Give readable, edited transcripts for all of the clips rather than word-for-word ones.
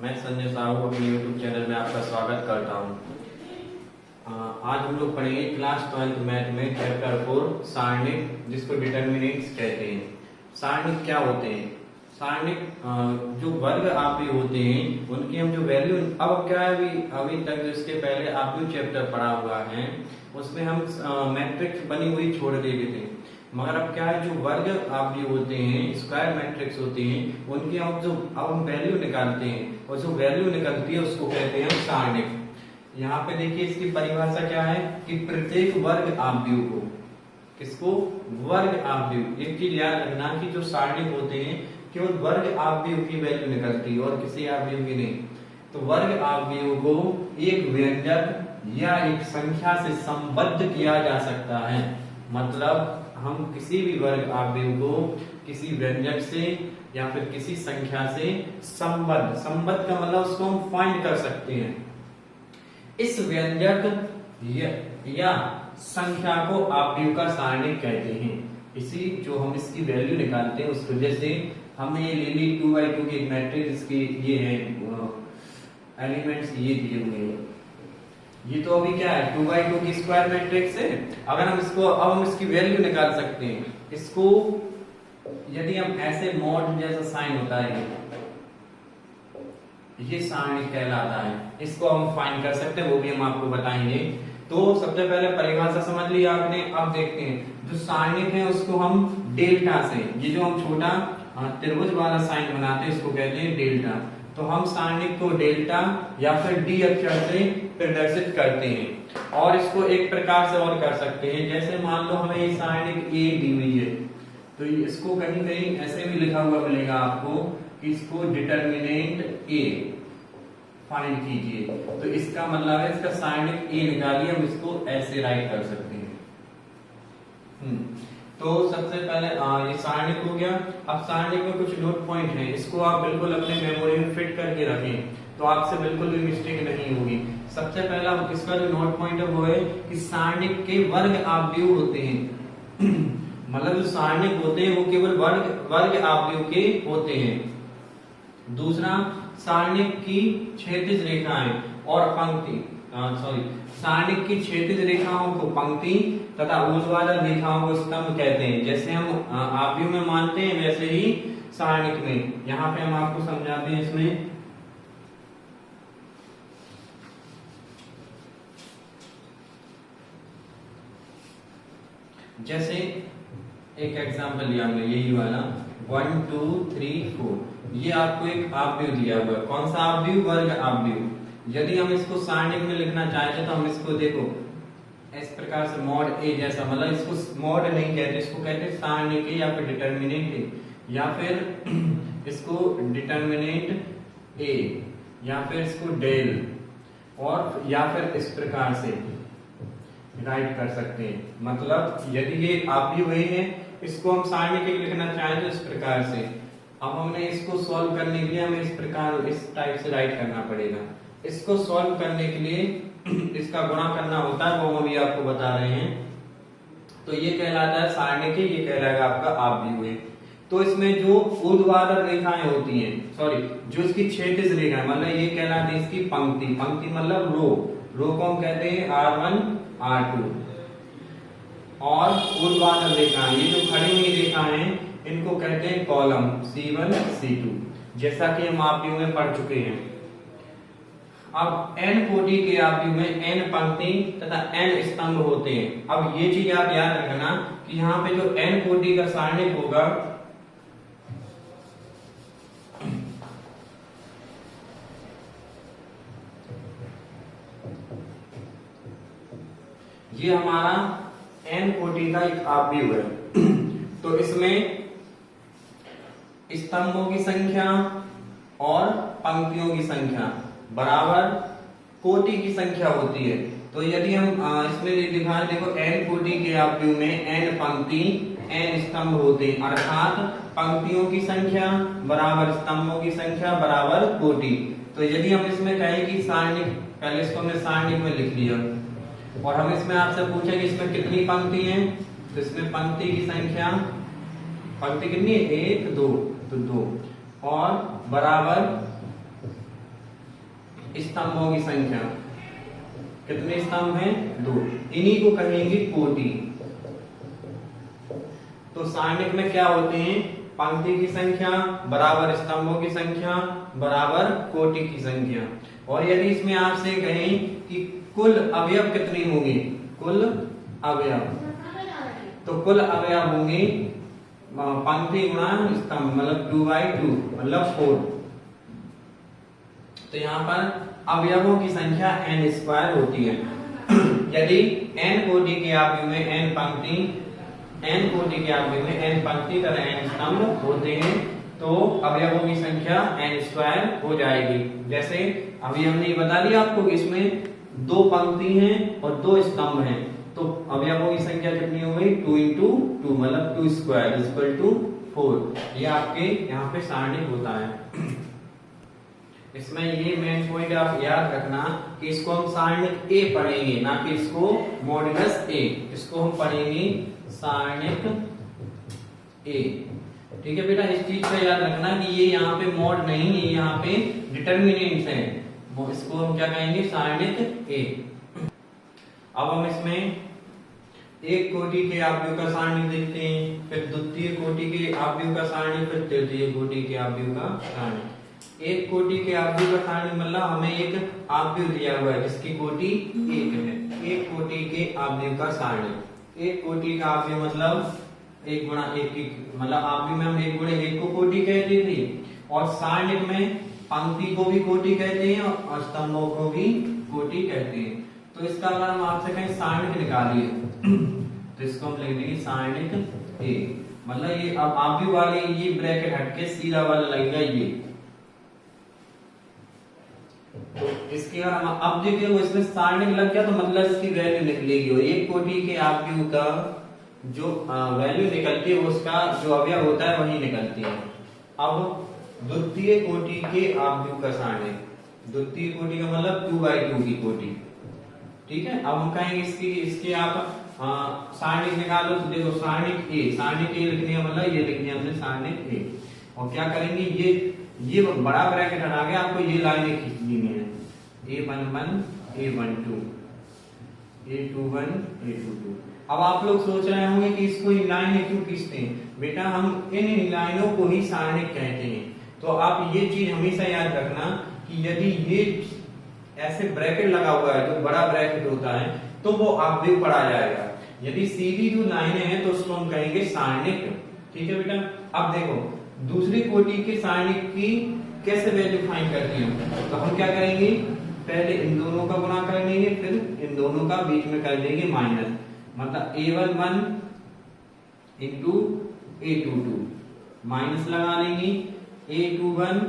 मैं संजय साहू अपने YouTube channel में आपका स्वागत करता हूँ। आज हम लोग पढ़ेंगे क्लास 12th मैथ में चैप्टर 4 सारणिक, जिसको डिटर्मिनेंट्स कहते हैं। सारणिक क्या होते हैं? सारणिक जो वर्ग आपके होते हैं उनकी हम जो वैल्यू, अब क्या है, अभी तक जिसके पहले आपने चैप्टर पढ़ा हुआ है उसमें हम मैट्रिक्स बनी हुई छोड़ देते थे, मगर अब क्या है, जो वर्ग आप जो होते हैं, स्क्वायर मैट्रिक्स होते हैं, उनकी अब हम वैल्यू निकालते हैं और जो वैल्यू निकलती है उसको कहते हैं सारणिक। यहाँ पे देखिए इसकी परिभाषा क्या है कि प्रत्येक वर्ग आव्यूह को, किसको? वर्ग आव्यूह। एक चीज याद रखना कि जो सारणिक होते हैं केवल वर्ग आव्यूह की वैल्यू निकलती है और किसी आव्यूह की नहीं। तो वर्ग आव्यूह को एक व्यंजक या एक संख्या से संबद्ध किया जा सकता है। मतलब हम किसी भी वर्ग आव्यूह को किसी व्यंजक से या फिर किसी संख्या से संबद्ध का मतलब उसको हम फाइंड कर सकते हैं। इस व्यंजक या संख्या को आव्यूह का सारणिक कहते हैं। इसी जो हम इसकी वैल्यू निकालते हैं उसको, जैसे हमने ये ले ली 2x2 की एक मैट्रिक्स, इसकी ये है एलिमेंट्स ये दिए हुए हैं। ये तो अभी क्या है, 2x2 की स्क्वायर मैट्रिक्स है। अगर हम इसको अब हम इसकी वैल्यू निकाल सकते हैं। इसको यदि हम ऐसे मॉड जैसा साइन होता है, ये सारणिक कहलाता है। इसको हम फाइंड कर सकते हैं, वो भी हम आपको बताएंगे। तो सबसे पहले परिभाषा समझ ली आपने। अब देखते हैं जो सारणिक है उसको हम डेल्टा से, ये जो हम छोटा त्रिभुज वाला साइन बनाते हैं इसको कहते हैं डेल्टा। तो हम सारणिक को डेल्टा या फिर डी अक्षर से प्रदर्शित करते हैं। और इसको एक प्रकार से और कर सकते हैं, जैसे मान लो हमें ये सारणिक ए दी हुई है, तो इसको कहीं कहीं ऐसे भी लिखा हुआ मिलेगा आपको कि इसको डिटर्मिनेंट ए फाइंड कीजिए। तो इसका मतलब है इसका सारणिक ए निकालिए, हम इसको ऐसे राइट कर सकते हैं। तो सबसे पहले ये सारणिक हो गया। अब सारणिक में कुछ नोट पॉइंट है, इसको आप बिल्कुल अपने मेमोरी में फिट करके रखें तो आपसे बिल्कुल भी मिस्टेक नहीं होगी। सबसे पहला इसका जो नोट पॉइंट है वो है कि सारणिक के वर्ग आव्यूह होते हैं। मतलब जो सारणिक होते हैं वो केवल वर्ग आव्यूह के होते हैं। दूसरा, सारणिक की क्षैतिज रेखाएं और पंक्ति सारणिक की क्षैतिज रेखाओं को पंक्ति तथा ऊर्ध्वाधर रेखाओं को स्तंभ कहते हैं। जैसे हम आव्यूह में मानते हैं वैसे ही सारणिक में। यहाँ पे हम आपको समझाते हैं इसमें। जैसे एक एग्जांपल लिया हमने, यही वाला 1 2 3 4, ये आपको एक आव्यूह दिया हुआ है। कौन सा आव्यूह? वर्ग आव्यूह। यदि हम इसको सारणिक में लिखना चाहते तो हम इसको देखो इस प्रकार से मॉड ए जैसा, मतलब इसको मॉड नहीं कहते, इसको कहते हैं सारणिक या फिर डिटर्मिनेंट ए, या फिर इसको डिटर्मिनेंट ए, या फिर इसको डेल, और या फिर इस प्रकार से राइट कर सकते हैं। मतलब यदि ये आव्यूह है, इसको हम सारणिक लिखना चाहें तो इस प्रकार से। अब हमने इसको सॉल्व करने के लिए हमें इस प्रकार, इस टाइप से राइट करना पड़ेगा। इसको सॉल्व करने के लिए इसका गुणा करना होता है, वो हम अभी आपको बता रहे हैं। तो ये कहलाता है सारणिक, ये कहलाएगा आपका आव्यूह। तो इसमें जो ऊर्ध्वाधर रेखाएं होती हैं, जो इसकी क्षैतिज रेखाएं, मतलब ये कहलाती है इसकी पंक्ति। पंक्ति मतलब रो को हम कहते हैं R1 R2। और ऊर्ध्वाधर रेखाएं, ये जो खड़ी हुई रेखाएं हैं इनको कहते हैं कॉलम C1 C2, जैसा कि हम आव्यूह में पढ़ चुके हैं। अब n कोटि के आव्यूह में n पंक्ति तथा n स्तंभ होते हैं। अब ये चीज आप याद रखना कि यहाँ पे जो n कोटि का सारणिक होगा, ये हमारा n कोटि का एक आव्यूह है। तो इसमें स्तंभों की संख्या और पंक्तियों की संख्या बराबर कोटि की संख्या होती है। तो यदि हम इसमें दिखा, देखो n कोटि के आव्यूह में n पंक्ति n स्तंभ होते हैं, अर्थात पंक्तियों की संख्या बराबर स्तंभों की संख्या बराबर कोटि। तो यदि हम इसमें कहें कि सारणिक, पहले इसको हमने सारणिक में लिख लिया और हम इसमें आपसे पूछे कि इसमें कितनी पंक्ति है, तो इसमें पंक्ति की संख्या, पंक्ति कितनी है? 1 2, तो 2, और बराबर स्तंभों की संख्या। कितने स्तंभ हैं? 2। इन्हीं को कहेंगे कोटि। तो सारणिक में क्या होते हैं? पंक्ति की संख्या बराबर स्तंभों की संख्या बराबर कोटि की संख्या। और यदि इसमें आपसे कहें कि कुल अवयव कितने होंगे, कुल अवयव, तो कुल अवयव होंगे पंक्ति गुणा स्तंभ, मतलब 2/2 मतलब 4। तो यहाँ पर अवयवों की संख्या n² होती है। यदि n कोटि के अवयव में n पंक्ति, n कोटि के अवयव में n पंक्ति तथा n स्तंभ होते हैं तो अवयवों की संख्या n² हो जाएगी। जैसे अभी हमने बता दिया आपको कि इसमें 2 पंक्ति हैं और 2 स्तंभ हैं, तो अवयवों की संख्या कितनी हो गई? 2 × 2 मतलब 2² = 4। ये आपके यहाँ पे सारणिक होता है। इसमें ये मेन पॉइंट आप याद रखना कि इसको हम सारणिक ए पढ़ेंगे, ना कि इसको मॉड्यूलस ए। इसको हम पढ़ेंगे सारणिक ए। ठीक है बेटा, इस चीज का याद रखना कि ये यहाँ पे मॉड नहीं है, यहाँ पे डिटर्मिनेंट्स है। इसको हम क्या कहेंगे? सारणिक ए। अब हम इसमें एक कोटि के अवयव का सारणी देखते हैं, फिर द्वितीय कोटि के अवयव का सारणी, फिर तृतीय कोटि के अवयव का सारणी। एक कोटि के अवयव का सारणी मतलब हमें एक अवयव दिया हुआ है जिसकी कोटि 1 है। एक कोटि के अवयव का सारणी। एक कोटि का अवयव मतलब 1 × 1, मतलब अवयव में हम 1 × 1 को कोटि कहते थे, और सारणिक में पंक्ति को भी कोटि कहते हैं और स्तंभों को भी कोटि कहते हैं। तो इसका अगर हम आपसे कहें सारणिक निकालिए तो इसको हम लिख देंगे सारणिक ए। मतलब ये अब अवयव वाले ये ब्रैकेट हटके सीधा वाला लगेगा ये। तो इसके अगर हम अब देखिए वो इसमें सारणिक लग गया तो मतलब इसकी वैल्यू निकलेगी, और एक कोटि के अवयव का जो वैल्यू निकलती है उसका जो अवयव होता है वही निकलती है। अब द्वितीय कोटि के अवयव का सारणिक, द्वितीय कोटि का मतलब 2/2 की कोटि। ठीक है, अब हम कहेंगे इसकी आप सारणिक निकालो तो देखो सारणिक ए, सारणिक ए लिखने का मतलब ये लिखने हमने सारणिक ए। और क्या करेंगे, ये बड़ा ब्रैकेट हटा के आपको ये लाइनें खींचनी है, A11 A12 A21 A22। अब आप लोग सोच रहे होंगे कि इसको लाइनें क्यों खींचते हैं? बेटा हम इन लाइनों को ही सारणिक कहते हैं। तो आप ये चीज हमेशा याद रखना कि यदि ये ऐसे ब्रैकेट लगा हुआ है, जो बड़ा ब्रैकेट होता है, तो वो अवयव पढ़ा जाएगा। यदि सीधी जो लाइनें हैं तो उसको हम कहेंगे सारणिक। ठीक है बेटा, अब देखो दूसरी कोटि के सारणिक की कैसे वैल्यू फाइंड करते हैं, तो हम क्या करेंगे, पहले इन दोनों का गुणा कर लेंगे, फिर इन दोनों का बीच में कर लेंगे माइनस, मतलब A11 × A22 माइनस लगा लेंगे, A21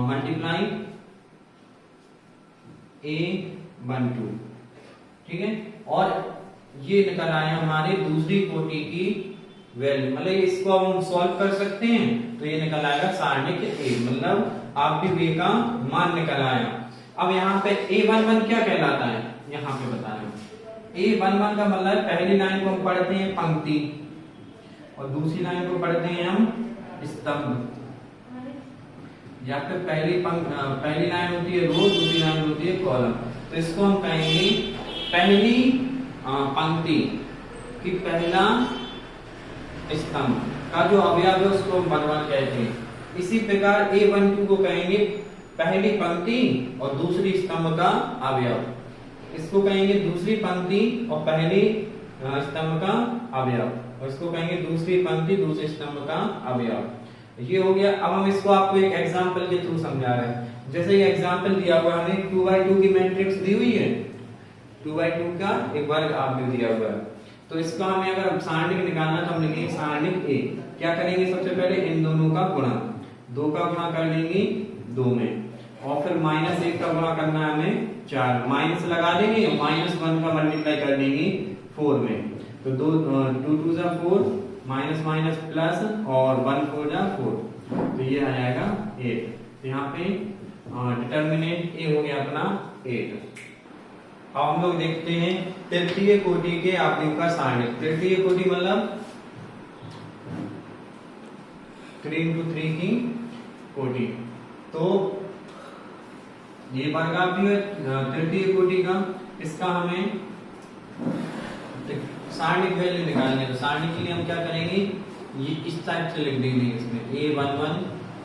मल्टीप्लाई A12। ठीक है, और ये निकल आया हमारे दूसरी कोटि की वैल्यू, मतलब इसको हम सॉल्व कर सकते हैं तो ये निकल आएगा सारणिक ए, मतलब अवयव ए का मान निकल आया। अब यहाँ पे A11 क्या कहलाता है, यहाँ पे बता रहे हैं। A11 का मतलब पहली लाइन को हम पढ़ते हैं पंक्ति और दूसरी लाइन को पढ़ते हैं हम स्तंभ, या फिर पहली लाइन होती है रो, दूसरी लाइन होती है कॉलम। तो इसको हम कहेंगे पहली पंक्ति की पहला स्तंभ का जो अवयव है उसको हम 1 कहते हैं। इसी प्रकार A12 को कहेंगे पहली पंक्ति और दूसरी स्तंभ का अवयव, इसको कहेंगे दूसरी पंक्ति और पहली स्तंभ का अवयव, और इसको कहेंगे दूसरी पंक्ति दूसरे स्तंभ का अवयव। ये हो गया। अब हम इसको आपको एक एग्जांपल के थ्रू समझा रहे हैं। जैसे ये एग्जांपल दिया हुआ है, 2/2 की मैट्रिक्स दी हुई है, 2/2 का एक वर्ग अवयव दिया हुआ है, तो इसका हमें अगर सारणिक निकालना तो हम लिखेंगे सारणिक ए। क्या करेंगे, सबसे पहले इन दोनों का गुणा, 2 का गुणा कर लेंगे 2 में, और फिर -1 का गुणा करना है हमें 4, माइनस लगा देंगे, -1 का मल्टीप्लाई कर लेंगे 4 में, तो 2 2 × 4 माइनस माइनस प्लस और 1 4 × 4, तो ये आ जाएगा 8। तो यहाँ पे डिटर्मिनेंट ए हो गया अपना 8। अब हम लोग देखते हैं तृतीय कोटि के अवयव का सारणिक। तृतीय कोटि मतलब 3 × 3 की कोटि। तो ये वर्गाव्यूह है तृतीय कोटि का, इसका हमें सारणिक वैल्यू निकालनी है। तो सारणिक के लिए हम क्या करेंगे, ये इस टाइप से लिख देंगे, इसमें A11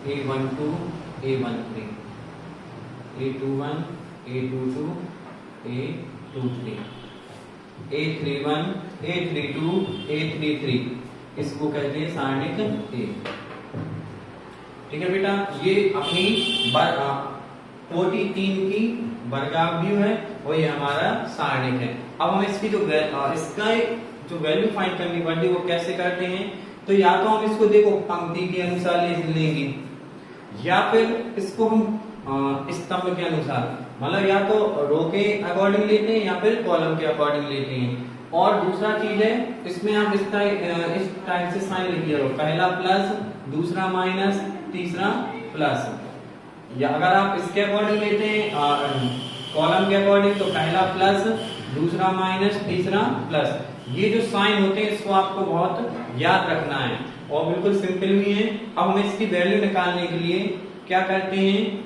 A12 A13 A21 A22 A23 A31 A32 A33, इसको कहते हैं सारणिक A। ठीक है बेटा, ये अपनी कोटि 3 की वर्गाव्यूह है और ये हमारा सारणिक है। अब हम इसकी इसका जो वैल्यू फाइंड करनी पड़ती है वो कैसे करते हैं, तो या तो हम इसको देखो पंक्ति के अनुसार ले लेंगे या फिर इसको हम स्तंभ के अनुसार, मतलब या तो रो के अकॉर्डिंग लेते हैं या फिर कॉलम के अकॉर्डिंग लेते हैं। और दूसरा चीज है, इसमें आप इस टाइप से साइन लिख लिया, पहला प्लस, दूसरा माइनस, तीसरा प्लस। या अगर आप इसके अकॉर्डिंग लेते हैं कॉलम के अकॉर्डिंग, तो पहला प्लस, दूसरा माइनस, तीसरा प्लस। ये जो साइन होते हैं इसको आपको बहुत याद रखना है और बिल्कुल सिंपल भी है। अब हम इसकी वैल्यू निकालने के लिए क्या करते हैं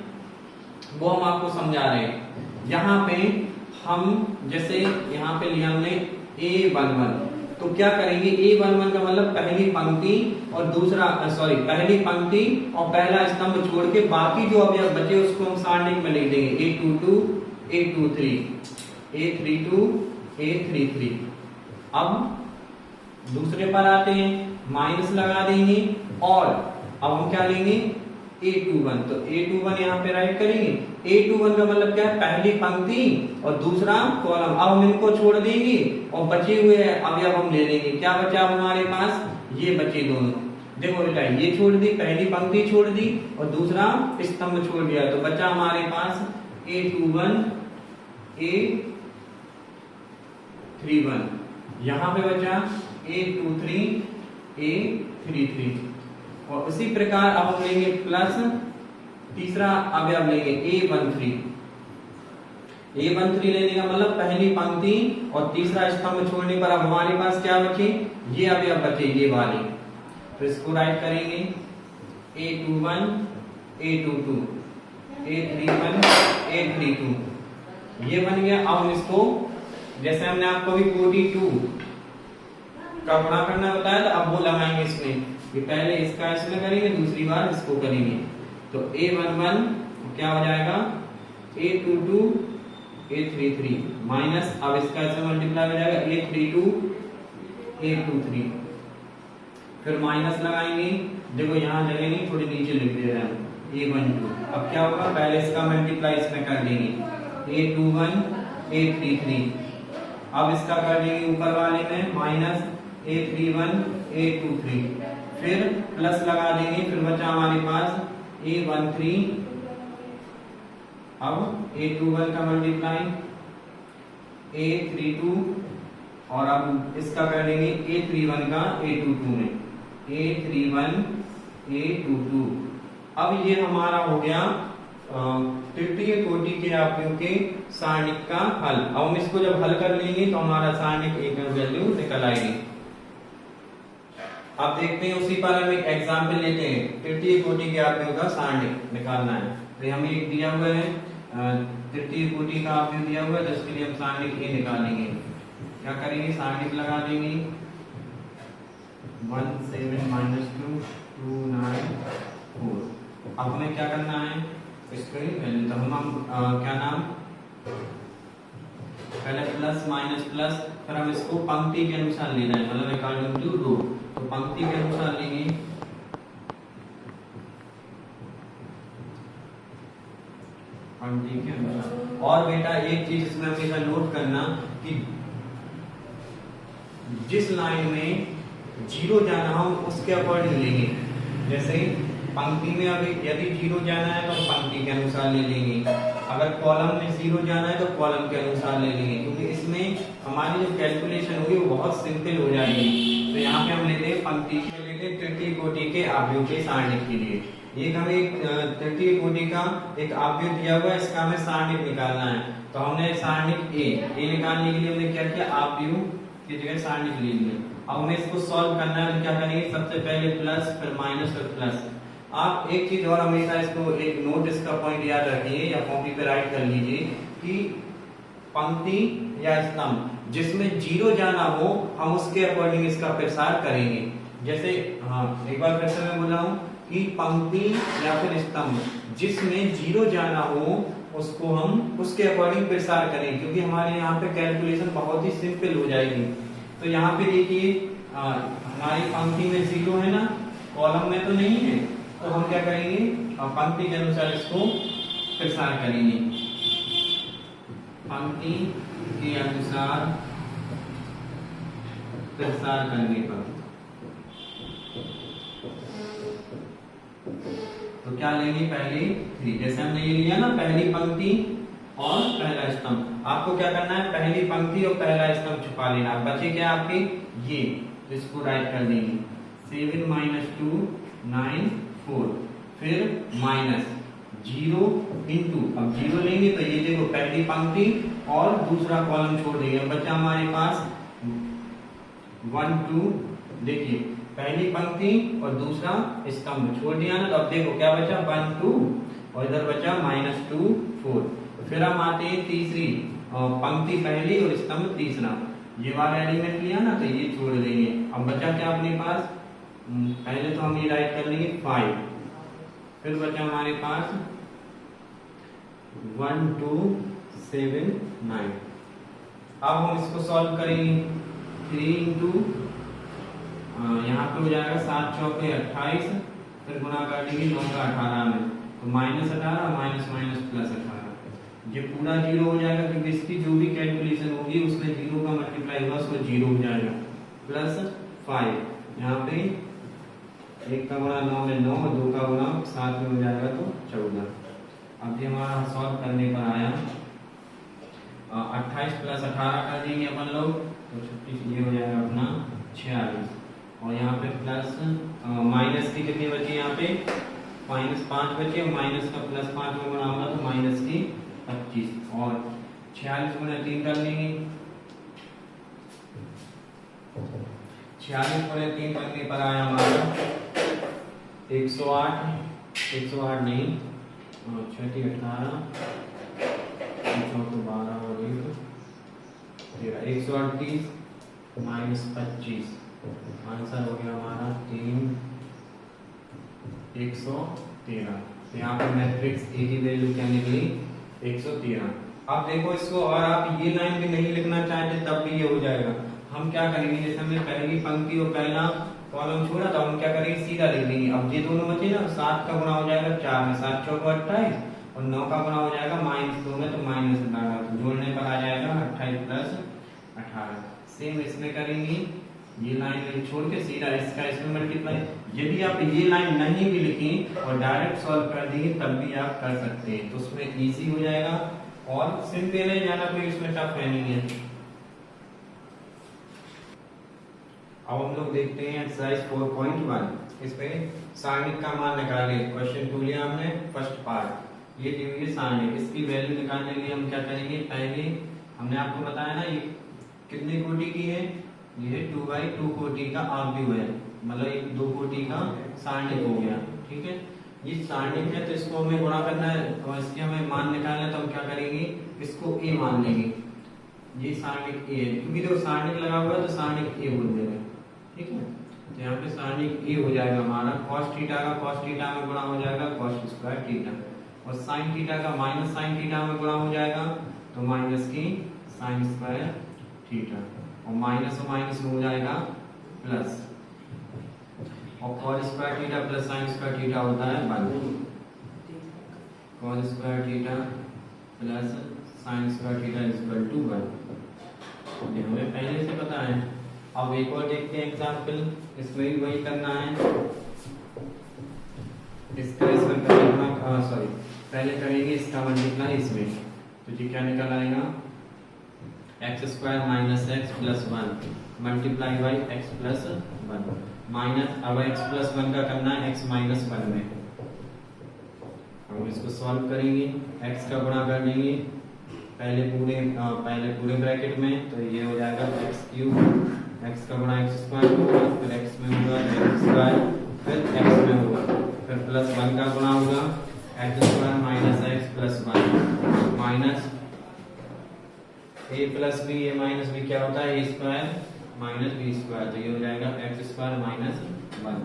वो हम आपको समझा रहे हैं। यहाँ पे हम जैसे यहाँ पे लिया हमने A11, तो क्या करेंगे, A11 का मतलब पहली पंक्ति और पहली पंक्ति और पहला स्तंभ छोड़ के बाकी जो अवयव बचे उसको हम सारणिक में लिख देंगे A22 A23 A32 A33। अब दूसरे पर आते हैं, माइनस लगा देंगे और अब हम क्या लेंगे A21, तो A21 यहाँ पे राइट करेंगे। A21 का मतलब क्या है, पहली पंक्ति और दूसरा कॉलम। अब हम इनको छोड़ देंगे और बचे हुए अवयव हम ले लेंगे। क्या बचा हमारे पास, ये बचे दोनों। देखो बेटा, ये छोड़ दी, पहली पंक्ति छोड़ दी और दूसरा स्तंभ छोड़ दिया, तो बचा हमारे पास A21 A31, यहाँ पे बचा A23 A33। और उसी प्रकार अब हम लेंगे प्लस, तीसरा अवयव लेंगे A13। A13 लेने का मतलब पहली पंक्ति और तीसरा स्तंभ छोड़ने पर अब हमारे पास क्या बचे, ये अवयव बचे, ये वाले। तो इसको राइट करेंगे A21 A22 A31 A32, ये बन गया। अब हम इसको, जैसे हमने आपको भी कोटि 2 का गुणा करना बताया था, अब वो लगाएंगे इसमें कि पहले इसका इसमें करेंगे, दूसरी बार इसको करेंगे। तो A11 क्या हो जाएगा A22 A33 माइनस, अब इसका ऐसे मल्टीप्लाई हो जाएगा A32 A23, फिर माइनस लगाएंगे। देखो यहाँ जगह नहीं, थोड़ी नीचे लिख दे रहे हैं A12। अब क्या होगा, पहले इसका मल्टीप्लाई इसमें कर देंगे A21 A33, अब इसका कर देंगे ऊपर वाले में माइनस A31 A23, फिर प्लस लगा देंगे, फिर बचा हमारे पास A13, अब A21 का मल्टीप्लाई A32 और अब इसका कर देंगे A31 का A22 में A31 A22। अब ये हमारा हो गया तृतीय कोटि के आव्यूह के सारणिक का हल। अब हम इसको जब हल कर लेंगे तो हमारा सारणिक एक वैल्यू निकल आएगी। अब देखते हैं, उसी पर हम एक एग्जाम्पल लेते हैं, तृतीय कोटि के आव्यूह का सारणिक निकालना है। तो हमें एक दिया हुआ है तृतीय कोटि का आव्यूह दिया हुआ है, तो इसके लिए हम सारणिक ए निकालेंगे। क्या करेंगे, सारणिक लगा देंगे 17 - 2 2 9 4। अब हमें क्या करना है, इसको वैल्यू, तो हम क्या नाम, पहले प्लस माइनस प्लस, फिर हम इसको पंक्ति के अनुसार लेना है, मतलब अकॉर्डिंग टू रो। तो पंक्ति के अनुसार लेंगे, पंक्ति के अनुसार। और बेटा एक चीज इसमें हमेशा नोट करना कि जिस लाइन में जीरो जाना हो उसके अकॉर्डिंग लेंगे। जैसे पंक्ति में अभी यदि जीरो जाना है तो हम पंक्ति के अनुसार ले लेंगे, अगर कॉलम में जीरो जाना है तो कॉलम के अनुसार ले लेंगे, क्योंकि इसमें हमारी जो कैलकुलेशन होगी वो बहुत सिंपल हो जाएगी। तो यहाँ पे हम लेते हैं पंक्ति में, लेते हैं तृतीय कोटि के आव्यूह के सारणिक के लिए। एक हमें तृतीय कोटि का एक आव्यूह दिया हुआ है, इसका हमें सारणिक निकालना है। तो हमने सारणिक ए निकालने के लिए हमने क्या किया, आव्यूह की जगह सारणिक ले लिया। अब हमें इसको सॉल्व करना है, तो क्या करेंगे, सबसे पहले प्लस, फिर माइनस, फिर प्लस। आप एक चीज और हमेशा इसको एक नोट इसका पॉइंट याद रखिए या कॉपी पे राइट कर लीजिए कि पंक्ति या स्तंभ जिसमें जीरो जाना हो हम उसके अकॉर्डिंग इसका प्रसार करेंगे। जैसे हाँ एक बार फिर से मैं बोल रहा हूँ कि पंक्ति या फिर स्तंभ जिसमें जीरो जाना हो उसको हम उसके अकॉर्डिंग प्रसार करें, क्योंकि हमारे यहाँ पे कैलकुलेशन बहुत ही सिंपल हो जाएगी। तो यहाँ पे देखिए हमारी पंक्ति में जीरो है ना, कॉलम में तो नहीं है, तो हम क्या करेंगे पंक्ति के अनुसार इसको प्रसार करेंगे। पंक्ति के अनुसार प्रसार करने पर तो क्या लेंगे, पहली थ्री, जैसे हमने ये लिया ना पहली पंक्ति और पहला स्तंभ। आपको क्या करना है, पहली पंक्ति और पहला स्तंभ छुपा लेना। बचे क्या आपके ये, इसको राइट कर देंगे 7 - 2 9 4, फिर माइनस 0 इंटू, अब 0 लेंगे तो ये देखो पहली पंक्ति और दूसरा कॉलम छोड़ देंगे। बचा हमारे पास 1 2, देखिए पहली पंक्ति और दूसरा स्तंभ छोड़ दिया ना, तो अब देखो क्या बचा 1 2 और इधर बचा -2 4। फिर हम आते हैं तीसरी पंक्ति पहली और स्तंभ तीसरा, ये वाला एलिमेंट लिया ना तो ये छोड़ देंगे। अब बचा क्या अपने पास, पहले तो हम ये राइट कर लेंगे 5, फिर बचा हमारे पास 1 2 7 9। अब हम इसको सॉल्व करेंगे 3 इंटू यहाँ पे हो जाएगा 7 चौके 28, फिर गुणा कर देंगे 9 का 18 में, तो -18 माइनस माइनस प्लस 18, ये पूरा जीरो हो जाएगा क्योंकि इसकी जो भी कैलकुलेशन होगी उसमें जीरो का मल्टीप्लाई होगा उसको जीरो हो जाएगा, प्लस 5 यहाँ पे 1 का गुणा 9 में 9, 2 का गुणा 7 में हो जाएगा तो 14। अब ये हमारा सॉल्व करने पर आया 28 प्लस 18 कर देंगे अपन लोग, तो 36, ये हो जाएगा अपना 46, और यहाँ पे प्लस माइनस की कितनी बची, यहाँ पे -5 बचे, और माइनस का +5 में गुणा होगा तो माइनस की 25, और 46 गुणा 3 कर लेंगे, 46 गुणा 3 करने पर आया हमारा 108, 108 नहीं 6 18 12 और 138 -25, आंसर हो गया हमारा 3 113। तो यहाँ पर मैट्रिक्स ए की वैल्यू क्या निकली 113। अब देखो इसको, और आप ये लाइन भी नहीं लिखना चाहते तब भी ये हो जाएगा। हम क्या करेंगे, जैसे हमने पहली पंक्ति और पहला कॉलम छोड़ा तो हम क्या करेंगे सीधा लिख देंगे। अब ये दोनों बचे ना, 7 का गुणा हो जाएगा 4 में, 7 चौको 28, और 9 का गुणा हो जाएगा -2 में तो -18, तो जोड़ने पर आ जाएगा 28 प्लस 18। सेम इसमें करेंगे, ये लाइन छोड़ के सीधा इसका इसमें मल्टीप्लाई। यदि आप ये लाइन नहीं भी लिखें और डायरेक्ट सॉल्व कर देंगे तब भी आप कर सकते हैं, तो उसमें इजी हो जाएगा और सिंपल है, ज्यादा कोई इसमें टफ है नहीं है। अब हम लोग देखते हैं एक्सरसाइज 4.1, इसमें सारणिक का मान निकालें। क्वेश्चन 2 लिया हमने, फर्स्ट पार्ट ये दी हुई है सारणिक, इसकी वैल्यू निकालने के लिए हम क्या करेंगे, पहले हमने आपको बताया ना ये कितने कोटि की है, ये 2/2 कोटि का आव्यूह है, मतलब एक 2 कोटि का सारणिक हो गया, ठीक है। ये सारणिक है तो इसको हमें गुणा करना है और इसके हमें मान निकालना है, तो हम क्या करेंगे इसको a मान लेंगे, ये सारणिक a है, क्योंकि जो सारणिक लगा हुआ है तो सारणिक a बोल देंगे, ठीक है। तो यहाँ पे सारणिक a हो जाएगा हमारा cos थीटा का cos थीटा में गुणा हो जाएगा cos स्क्वायर थीटा, और sin थीटा का माइनस sin थीटा में गुणा हो जाएगा तो माइनस की sin स्क्वायर थीटा, और माइनस और माइनस में हो जाएगा प्लस, और cos square theta plus sin square theta होता है 1, cos square theta plus sin square theta equal to 1। ये हमें पहले से पता है। अब एक और देखते हैं एग्जांपल, इसमें भी वही करना है, इसका इसमें करना, सॉरी पहले करेंगे इसका मल्टीप्लाई इसमें, तो ये क्या निकल आएगा x square minus x plus 1 multiply by x plus 1 minus, अब x प्लस 1 का करना है x माइनस 1 में, हम इसको सॉल्व करेंगे, x का गुणा कर देंगे पहले पूरे ब्रैकेट में, तो ये हो जाएगा x क्यूब, x का गुणा x स्क्वायर होगा, फिर x में होगा x स्क्वायर, फिर x में होगा, फिर प्लस 1 का गुणा होगा X square minus X plus 1 minus A plus B, A minus B क्या होता है A square minus B square, तो ये हो जाएगा एक्स स्क्वायर माइनस 1।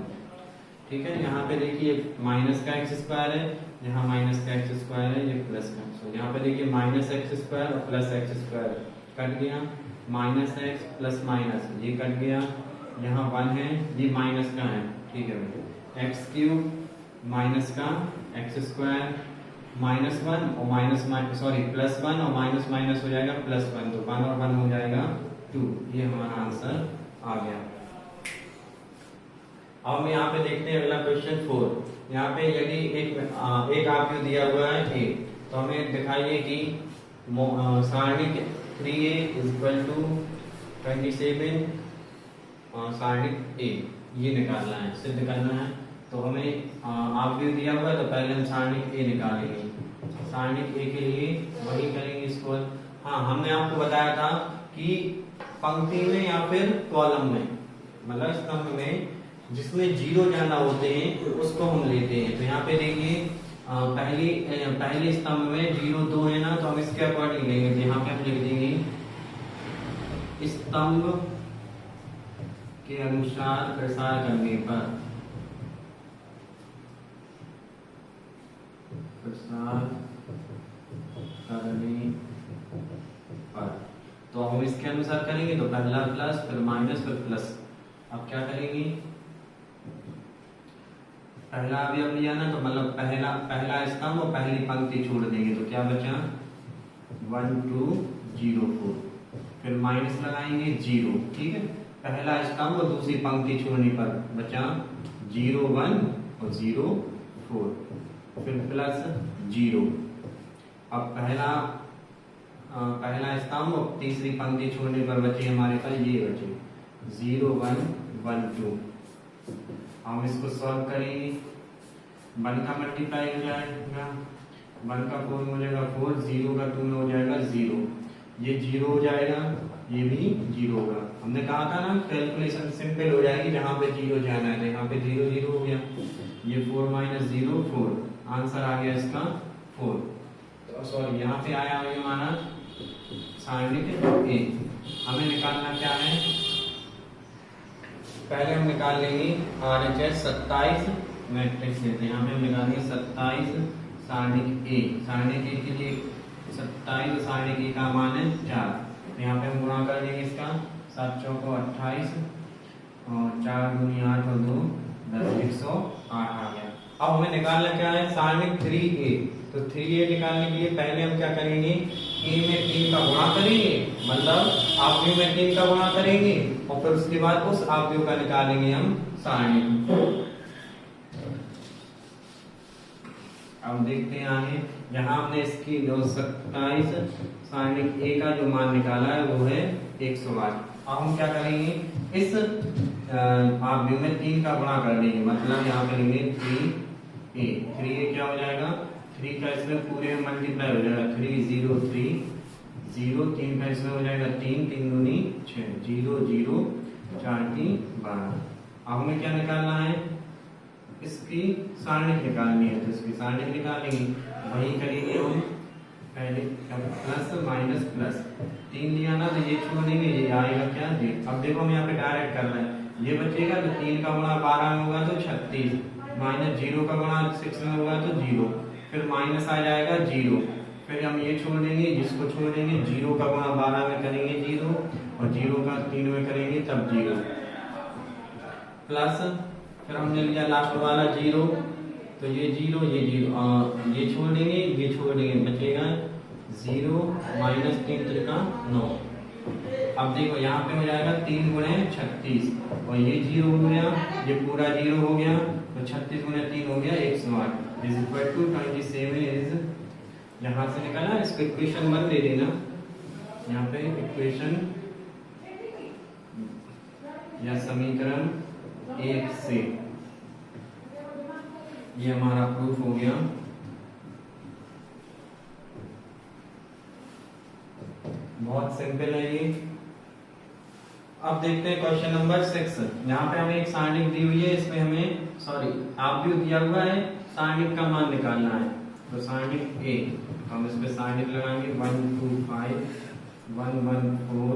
ठीक है, यहाँ पे देखिए माइनस का एक्स स्क्वायर है, यहाँ माइनस का एक्स स्क्वायर है, ये प्लस का, तो यहाँ पे देखिए माइनस एक्स स्क्वायर और प्लस एक्स स्क्वायर कट गया, माइनस एक्स प्लस माइनस ये कट गया, यहाँ 1 है ये माइनस का है। ठीक है भाई, एक्स क्यूब माइनस का एक्स स्क्वायर माइनस 1 और माइनस प्लस 1 और माइनस माइनस हो जाएगा प्लस 1, तो 1 और 1 हो जाएगा 2। ये हमारा आंसर आ गया। अब हम यहाँ पे देखते हैं अगला क्वेश्चन 4। यहाँ पे यदि एक आपको दिया हुआ है a, तो हमें दिखाइए कि सारणिक 3a = 27 सारणिक a ये निकालना है, सिद्ध करना है। तो हमें आपको दिया हुआ है तो पहले हम सारणिक a निकालेंगे। सारणिक a के लिए वही करेंगे इसको। हाँ, हमने आपको बताया था कि पंक्ति में या फिर कॉलम में, मतलब स्तंभ में जिसमें 0 ज्यादा होते हैं उसको हम लेते हैं। तो यहाँ पे देखिए पहले स्तंभ में 0 2 है ना, तो हम इसके अकॉर्डिंग लेंगे। तो यहाँ पे हम लिख देंगे स्तंभ के अनुसार प्रसार करने पर, तो हम इसके अनुसार करेंगे। तो पहला प्लस फिर माइनस फिर प्लस। अब क्या करेंगे, पहला अवयव लिया ना, तो मतलब पहला स्तंभ और पहली पंक्ति छोड़ देंगे, तो क्या बचा 1 2 0 4, फिर माइनस लगाएंगे 0। ठीक है, पहला स्तंभ और दूसरी पंक्ति छोड़ने पर बचा 0 1 और 0 4, फिर प्लस 0। अब पहला स्तंभ और तीसरी पंक्ति छोड़ने पर बचे हमारे पास ये बचे 0 1 1 2। हम इसको सॉल्व करेंगे। 1 का मल्टीप्लाई हो जाएगा, 1 का 4 में हो जाएगा 4, 0 का 2 में हो जाएगा 0, ये 0 हो जाएगा, ये भी 0 होगा। हमने कहा था ना कैलकुलेशन सिंपल हो जाएगी जहां पे 0 जाना है, तो यहाँ पे 0 0 हो गया, ये 4 - 0 4, आंसर आ गया इसका 4। तो सॉरी यहाँ पे आया हमारा सारणिक a। हमें निकालना क्या है, पहले हम निकाल लेंगे RHS 27 मैट्रिक्स लेते हैं। यहाँ पे हम निकालेंगे 27 सारणिक a। सारणिक a के लिए 27 सारणिक a का मान है 4। तो यहाँ पे हम गुणा कर देंगे इसका, 7 चौको 28 और 4 दूनी 8 और 2 10, 108 आ गया। अब हमें निकालना क्या है सारणिक 3a। तो 3a निकालने के लिए पहले हम क्या करेंगे, a में 3 का गुणा करेंगे, मतलब आव्यूह में 3 का गुणा करेंगे और फिर उसके बाद उस आव्यूह का निकालेंगे हम सारणिक। अब देखते हैं आगे, यहाँ हमने इसकी 27 सारणिक a का जो मान निकाला है वो है 108। अब हम क्या करेंगे, इस आव्यूह में 3 का गुणा कर देंगे, मतलब यहाँ करेंगे 3a। 3a क्या हो जाएगा, 3 का इसमें पूरे में मल्टीप्लाई हो जाएगा, 3 0 3 0, 3 का इसमें हो जाएगा 3 3 दूनी 6, 0 0 4 3 12। अब हमें क्या निकालना है, इसकी सारणिक निकालनी है, तो इसकी सारणिक निकालेंगे, वही करेंगे हम पहले प्लस माइनस प्लस 3 लिया ना, तो ये छोड़ देंगे, ये आएगा क्या 0। अब देखो हम यहाँ पे डायरेक्ट कर रहे हैं, ये बचेगा तो 3 का गुणा 12 में होगा तो 36, माइनस 0 का गुणा 6 में होगा तो 0, फिर माइनस आ जाएगा 0, फिर हम ये छोड़ देंगे, जिसको छोड़ देंगे 0 का गुणा 12 में करेंगे 0 और 0 का 3 में करेंगे तब 0, प्लस फिर हमने लिया लास्ट वाला 0, तो ये 0 ये 0, ये छोड़ देंगे ये छोड़ देंगे, बचेगा 0 माइनस 3 त्रिका 9। अब देखो यहाँ पे हो जाएगा 3 गुणे 36 और ये 0 हो गया, ये पूरा 0 हो गया, तो 36 गुणे 3 हो गया 108 इज इक्वल टू 27 इज, यहाँ से निकाला, इसको इक्वेशन 1 दे देना, यहाँ पे इक्वेशन या समीकरण 1 से, ये हमारा प्रूफ हो गया। बहुत सिंपल है ये। अब देखते हैं क्वेश्चन नंबर 6। यहाँ पे हमें एक सारणी दी हुई है, इसमें हमें सॉरी आप भी दिया हुआ है, सारणिक का मान निकालना है। तो सारणिक ए, हम इस पे सारणिक लगाएंगे 1 2 5 1 1 4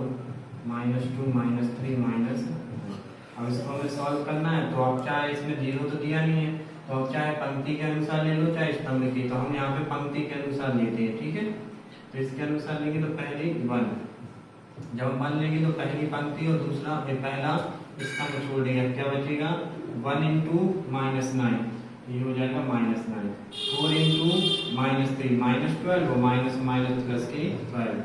-2 -3 -। अब इसको हमें सॉल्व करना है, तो अब चाहे इसमें 0 तो दिया नहीं है, तो अब चाहे पंक्ति के अनुसार ले लो चाहे स्तंभ की, तो हम यहाँ पे पंक्ति के अनुसार लेते हैं, ठीक है। तो इसके अनुसार लेंगे तो पहली 1, जब हम 1 लेंगे तो पहली पंक्ति और दूसरा पहला स्तंभ छोड़ देंगे, क्या बचेगा 1 × -9, ये हो जाएगा -9, 4 × -3 -12 और माइनस प्लस के 12।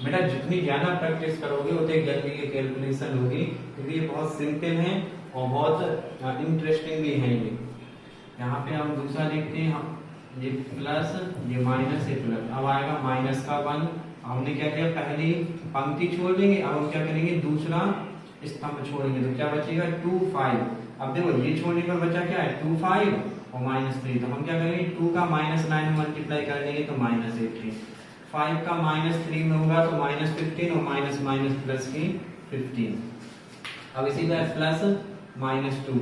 बेटा जितनी ज्यादा प्रैक्टिस करोगे उतनी जल्दी ये कैलकुलेशन होगी, क्योंकि ये बहुत सिंपल है और बहुत इंटरेस्टिंग भी है। ये यहाँ पे हम दूसरा देखते हैं, हम ये प्लस ये माइनस ये प्लस, अब आएगा माइनस का 1। हमने क्या किया, पहली पंक्ति छोड़ देंगे, अब हम क्या करेंगे दूसरा स्तंभ छोड़ेंगे, तो क्या बचेगा 2 5। अब देखो ये छोड़ने पर बचा क्या है 2 5 और -3, तो हम क्या करेंगे 2 का -9 मल्टीप्लाई कर देंगे तो -18, 5 का -3 में होगा तो -15 और माइनस प्लस की 15। अब इसी तरह प्लस -2,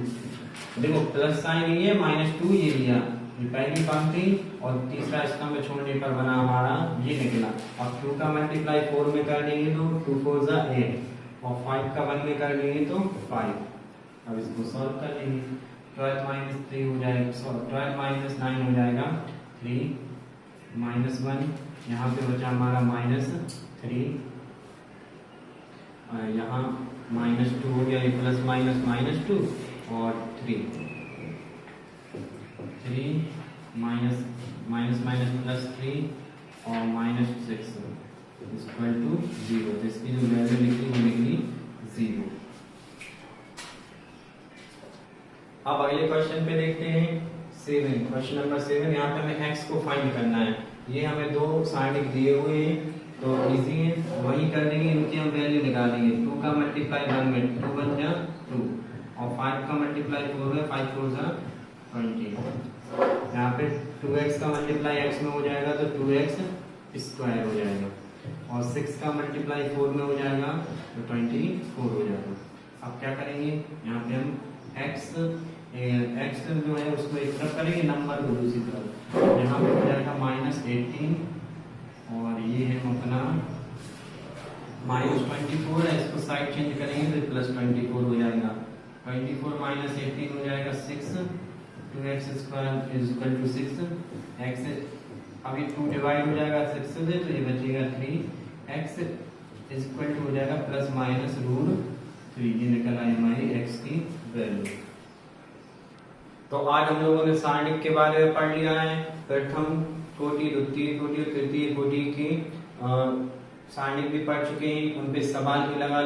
देखो प्लस साइन ये -2 ये लिया, ये पहली पंक्ति और तीसरा स्तंभ छोड़ने पर बना हमारा ये निकला। अब 2 का मल्टीप्लाई 4 में कर देंगे तो 2 4 = 8 और 5 का 1 में कर देंगे तो 5। अब इसको सॉल्व कर लेंगे, 12 - 3 हो जाएगा, 12 - 9 हो जाएगा 3 -1, यहाँ पे बचा हमारा -3, यहाँ -2 हो गया, ये प्लस -2 और 3 प्लस 3 और -6 = 0। तो इसकी जो वैल्यू निकली वो निकली 0। अब अगले क्वेश्चन पे देखते हैं 7, क्वेश्चन नंबर 7। यहाँ पे हमें x को फाइंड करना है। ये हमें दो सारणिक दिए हुए हैं तो इजी है, वही कर देंगे, इनकी हम वैल्यू निकालेंगे। 2 का मल्टीप्लाई 1 में 2 बन जा 2 और 5 का मल्टीप्लाई 4 में 5 4 = 20। यहाँ पे 2x का मल्टीप्लाई x में हो जाएगा तो 2x² हो जाएगा और 6 का मल्टीप्लाई 4 में हो जाएगा तो 24 हो जाएगा। अब क्या करेंगे, यहाँ पे हम x जो है उसको एक तरफ करेंगे, नंबर को दूसरी तरफ। यहाँ पे हो जाएगा -18 और ये है अपना -24 है, इसको साइड चेंज करेंगे तो +24 हो जाएगा। 24 - 18 हो जाएगा 6, 2x² = 6, x अभी 2 डिवाइड हो जाएगा 6 से तो ये बचेगा 3, x हो जाएगा ±√3। ये निकल आई हमारी x की वैल्यू। तो आज हम लोगों ने सारणिक के बारे में पढ़ लिया है। प्रथम कोटि, द्वितीय कोटि और तृतीय कोटि की सारणिक भी पढ़ चुके हैं, उन पे सवाल भी लगा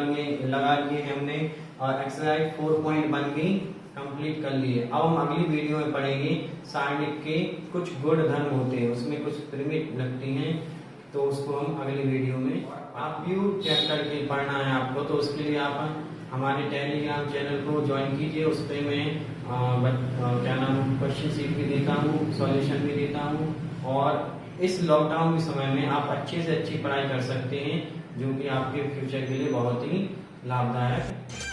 लिए हमने और एक्सरसाइज 4.1 भी कंप्लीट कर लिए। अब हम अगली वीडियो में पढ़ेंगे सारणिक के कुछ गुण धर्म होते हैं, उसमें कुछ प्रीमिट लगती हैं, तो उसको हम अगली वीडियो में। आप भी चेक करके पढ़ना है आपको, तो उसके लिए आप हमारे टेलीग्राम चैनल को ज्वाइन कीजिए। उस पर मैं क्वेश्चन शीट भी देता हूँ, सॉल्यूशन भी देता हूँ और इस लॉकडाउन के समय में आप अच्छे से अच्छी पढ़ाई कर सकते हैं, जो कि आपके फ्यूचर के लिए बहुत ही लाभदायक है।